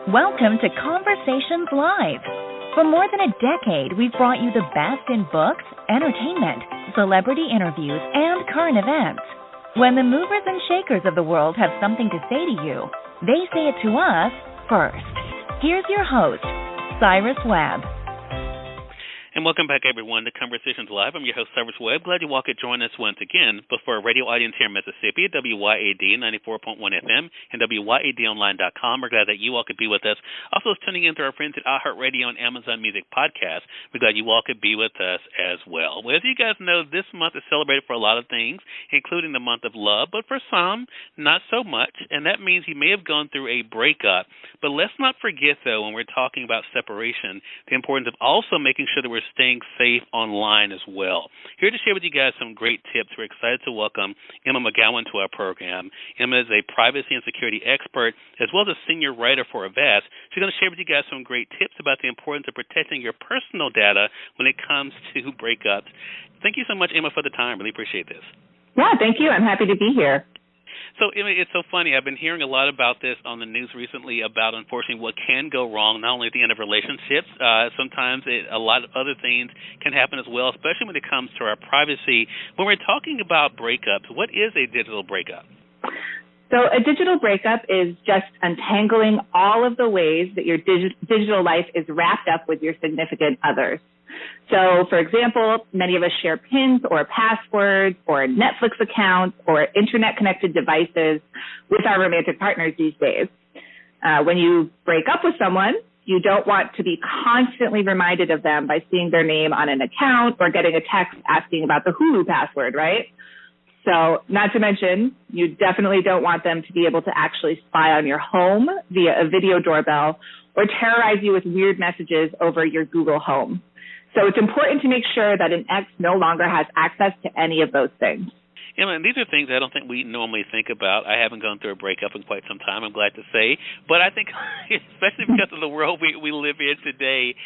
Welcome to Conversations Live. For more than a decade, we've brought you the best in books, entertainment, celebrity interviews, and current events. When the movers and shakers of the world have something to say to you, they say it to us first. Here's your host, Cyrus Webb. And welcome back, everyone, to Conversations Live. I'm your host, Cyrus Webb. Glad you all could join us once again. But for our radio audience here in Mississippi, WYAD 94.1 FM and WYADonline.com, we're glad that you all could be with us. Also, tuning in to our friends at iHeartRadio and Amazon Music Podcast, we're glad you all could be with us as well. Well, as you guys know, this month is celebrated for a lot of things, including the month of love, but for some, not so much. And that means you may have gone through a breakup. But let's not forget, though, when we're talking about separation, the importance of also making sure that we're staying safe online as well. Here to share with you guys some great tips. We're excited to welcome Emma McGowan to our program. Emma is a privacy and security expert as well as a senior writer for Avast. She's going to share with you guys some great tips about the importance of protecting your personal data when it comes to breakups. Thank you so much, Emma, for the time. Really appreciate this. Yeah, thank you. I'm happy to be here. So, Emma, it's so funny. I've been hearing a lot about this on the news recently about, unfortunately, what can go wrong, not only at the end of relationships. Sometimes a lot of other things can happen as well, especially when it comes to our privacy. When we're talking about breakups, what is a digital breakup? So a digital breakup is just untangling all of the ways that your digital life is wrapped up with your significant others. So, for example, many of us share PINs or passwords or Netflix accounts or internet-connected devices with our romantic partners these days. When you break up with someone, you don't want to be constantly reminded of them by seeing their name on an account or getting a text asking about the Hulu password, right? So, not to mention, you definitely don't want them to be able to actually spy on your home via a video doorbell or terrorize you with weird messages over your Google Home. So it's important to make sure that an ex no longer has access to any of those things. Emma, and these are things I don't think we normally think about. I haven't gone through a breakup in quite some time, I'm glad to say. But I think, especially because of the world we live in today,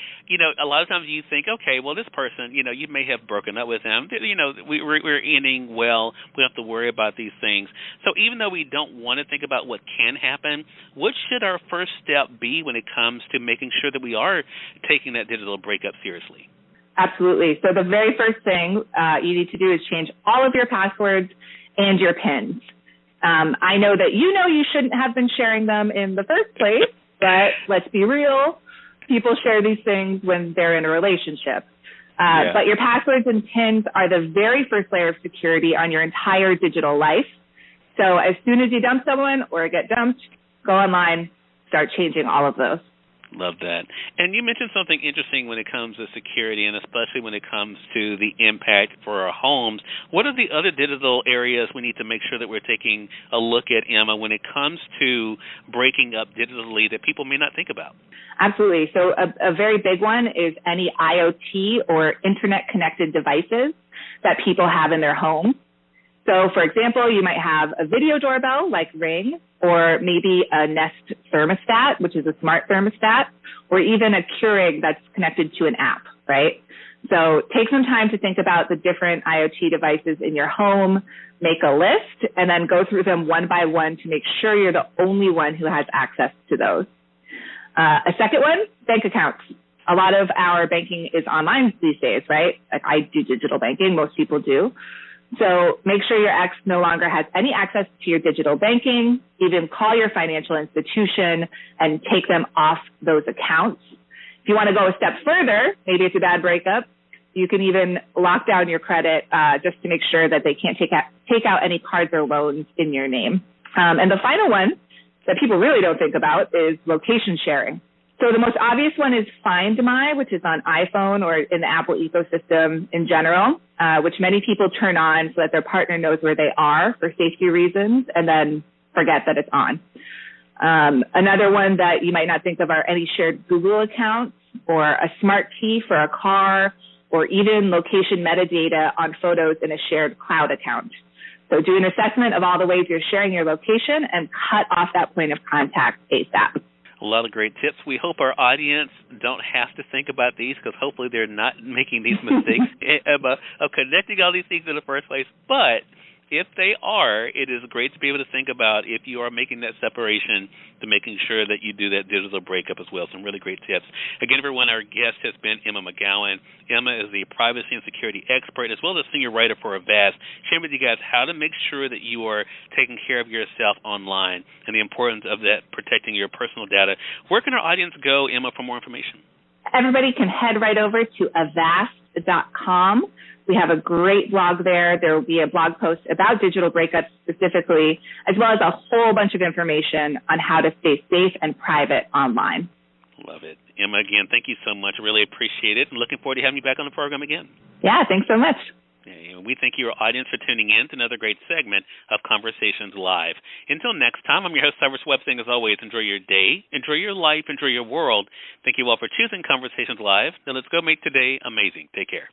a lot of times you think, okay, well, this person, you may have broken up with them. We're ending well. We don't have to worry about these things. So even though we don't want to think about what can happen, what should our first step be when it comes to making sure that we are taking that digital breakup seriously? Absolutely. So the very first thing you need to do is change all of your passwords and your PINs. I know that you shouldn't have been sharing them in the first place, but let's be real. People share these things when they're in a relationship. But your passwords and PINs are the very first layer of security on your entire digital life. So as soon as you dump someone or get dumped, go online, start changing all of those. Love that. And you mentioned something interesting when it comes to security, and especially when it comes to the impact for our homes. What are the other digital areas we need to make sure that we're taking a look at, Emma, when it comes to breaking up digitally that people may not think about? Absolutely. So a very big one is any IoT or internet-connected devices that people have in their home. So, for example, you might have a video doorbell like Ring, or maybe a Nest thermostat, which is a smart thermostat, or even a Keurig that's connected to an app, right? So take some time to think about the different IoT devices in your home, make a list, and then go through them one by one to make sure you're the only one who has access to those. A second one, bank accounts. A lot of our banking is online these days, right? Like I do digital banking, most people do. So make sure your ex no longer has any access to your digital banking. Even call your financial institution and take them off those accounts. If you want to go a step further, maybe it's a bad breakup, you can even lock down your credit just to make sure that they can't take out any cards or loans in your name. And the final one that people really don't think about is location sharing. So the most obvious one is Find My, which is on iPhone or in the Apple ecosystem in general, which many people turn on so that their partner knows where they are for safety reasons and then forget that it's on. Another one that you might not think of are any shared Google accounts or a smart key for a car or even location metadata on photos in a shared cloud account. So do an assessment of all the ways you're sharing your location and cut off that point of contact ASAP. A lot of great tips. We hope our audience don't have to think about these because hopefully they're not making these mistakes of connecting all these things in the first place. But if they are, it is great to be able to think about if you are making that separation to making sure that you do that digital breakup as well. Some really great tips. Again, everyone, our guest has been Emma McGowan. Emma is the privacy and security expert as well as senior writer for Avast, sharing with you guys how to make sure that you are taking care of yourself online and the importance of that protecting your personal data. Where can our audience go, Emma, for more information? Everybody can head right over to avast.com. We have a great blog there. There will be a blog post about digital breakups specifically, as well as a whole bunch of information on how to stay safe and private online. Love it. Emma, again, thank you so much. Really appreciate it. And looking forward to having you back on the program again. Yeah, thanks so much. And we thank your audience for tuning in to another great segment of Conversations Live. Until next time, I'm your host, Cyrus Webb, saying as always, enjoy your day, enjoy your life, enjoy your world. Thank you all for choosing Conversations Live. Now let's go make today amazing. Take care.